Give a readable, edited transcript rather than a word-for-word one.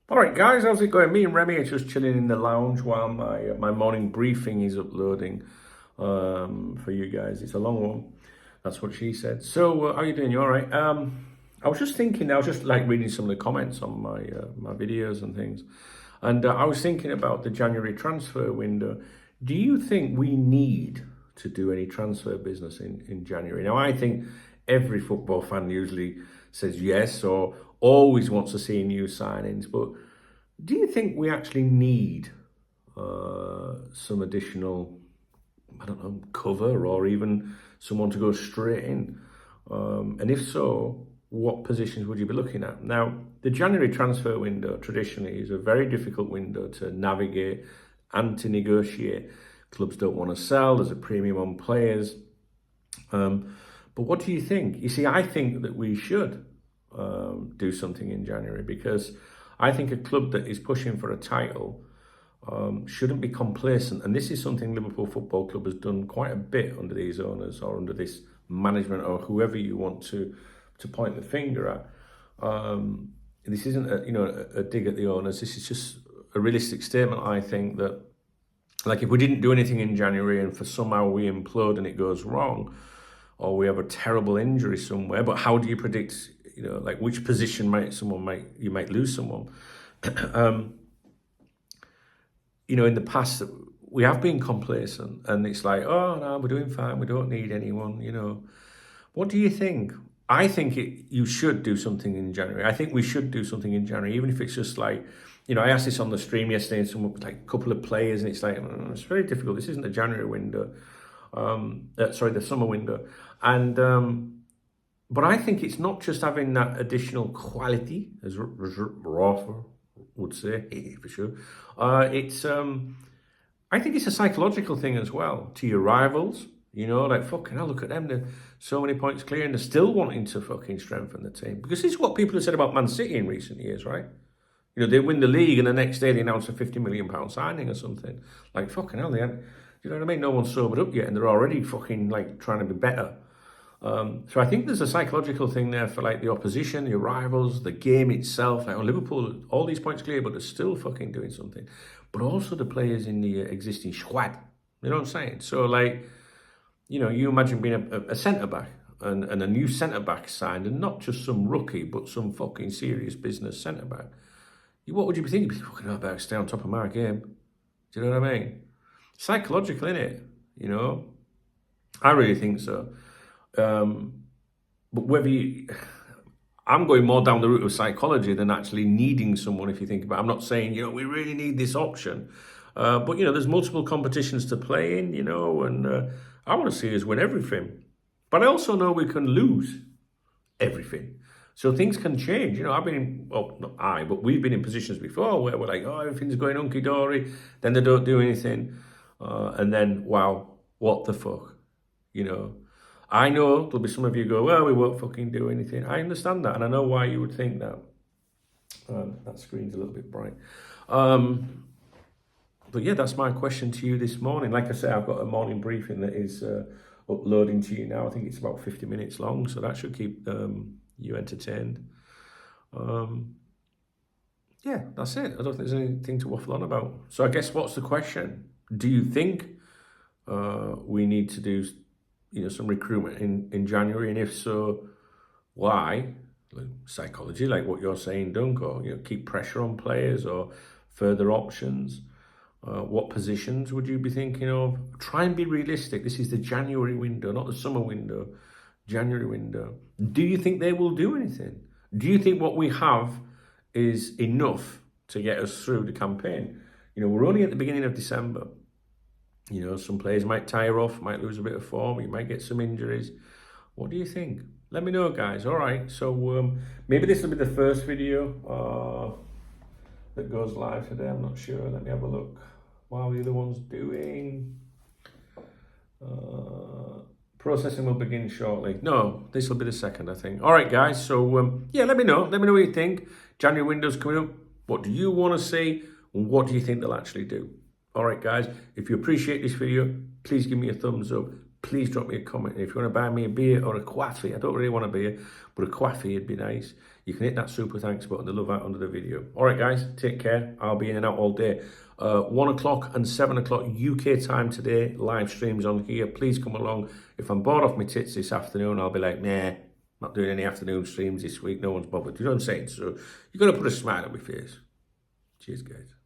All right, guys, how's it going? Me and Remy are just chilling in the lounge while my morning briefing is uploading for you guys. It's a long one. That's what she said. So, how you doing? You all right? I was just thinking. I was just like reading some of the comments on my videos and things, and I was thinking about the January transfer window. Do you think we need to do any transfer business in January? Now, I think every football fan usually says yes or always wants to see new signings, but do you think we actually need some additional, I don't know, cover or even someone to go straight in? And if so, what positions would you be looking at? Now, the January transfer window traditionally is a very difficult window to navigate and to negotiate. Clubs don't want to sell, there's a premium on players. But what do you think? You see, I think that we should do something in January because I think a club that is pushing for a title shouldn't be complacent. And this is something Liverpool Football Club has done quite a bit under these owners or under this management or whoever you want to point the finger at. This isn't a dig at the owners. This is just a realistic statement. I think that, like, if we didn't do anything in January and for somehow we implode and it goes wrong, or we have a terrible injury somewhere, but how do you predict, like which position you might lose someone? In the past, we have been complacent and it's like, oh no, we're doing fine, we don't need anyone, What do you think? I think you should do something in January. I think we should do something in January, even if it's just like, I asked this on the stream yesterday and someone, like a couple of players, and it's like, it's very difficult. This isn't a January window. The summer window. And but I think it's not just having that additional quality, as Rafa would say, for sure. I think it's a psychological thing as well to your rivals. Like, fucking hell, look at them. They're so many points clear and they're still wanting to fucking strengthen the team. Because this is what people have said about Man City in recent years, right? They win the league and the next day they announce a £50 million signing or something. Like, fucking hell, you know what I mean? No one's sobered up yet and they're already fucking, like, trying to be better. So I think there's a psychological thing there for, like, the opposition, your rivals, the game itself. Like, Liverpool, all these points clear, but they're still fucking doing something. But also the players in the existing squad. You know what I'm saying? So, like, you imagine being a centre-back and a new centre-back signed, and not just some rookie, but some fucking serious business centre-back. What would you be thinking? Fucking, I better stay on top of my game. Do you know what I mean? Psychological, innit? I really think so. But I'm going more down the route of psychology than actually needing someone. If you think about it, I'm not saying we really need this option, but there's multiple competitions to play in, and I want to see us win everything. But I also know we can lose everything. So things can change. I've been in, well, not I, but we've been in positions before where we're like, oh, everything's going hunky-dory. Then they don't do anything. And then, wow, what the fuck? I know there'll be some of you go, well, we won't fucking do anything. I understand that. And I know why you would think that. That screen's a little bit bright. But yeah, that's my question to you this morning. Like I say, I've got a morning briefing that is uploading to you now. I think it's about 50 minutes long. So that should keep you entertained. Yeah, that's it. I don't think there's anything to waffle on about. So I guess what's the question? Do you think we need to do some recruitment in January? And if so, why? Like psychology, like what you're saying, Dunk, or keep pressure on players or further options? What positions would you be thinking of? Try and be realistic. This is the January window, not the summer window. January window. Do you think they will do anything? Do you think what we have is enough to get us through the campaign? We're only at the beginning of December. Some players might tire off, might lose a bit of form, you might get some injuries. What do you think? Let me know, guys. All right, so maybe this will be the first video that goes live today. I'm not sure. Let me have a look. What are the other ones doing? Processing will begin shortly. No, this will be the second, I think. All right, guys. So, yeah, let me know. Let me know what you think. January window's coming up. What do you want to see? And what do you think they'll actually do? All right, guys. If you appreciate this video, please give me a thumbs up. please drop me a comment. If you want to buy me a beer or a coffee, I don't really want a beer, but a coffee would be nice. You can hit that super thanks button, the love out under the video. All right, guys, take care. I'll be in and out all day. 1 o'clock and 7 o'clock UK time today, live streams on here. Please come along. If I'm bored off my tits this afternoon, I'll be like, nah, not doing any afternoon streams this week. No one's bothered. You know what I'm saying? So you've got to put a smile on my face. Cheers, guys.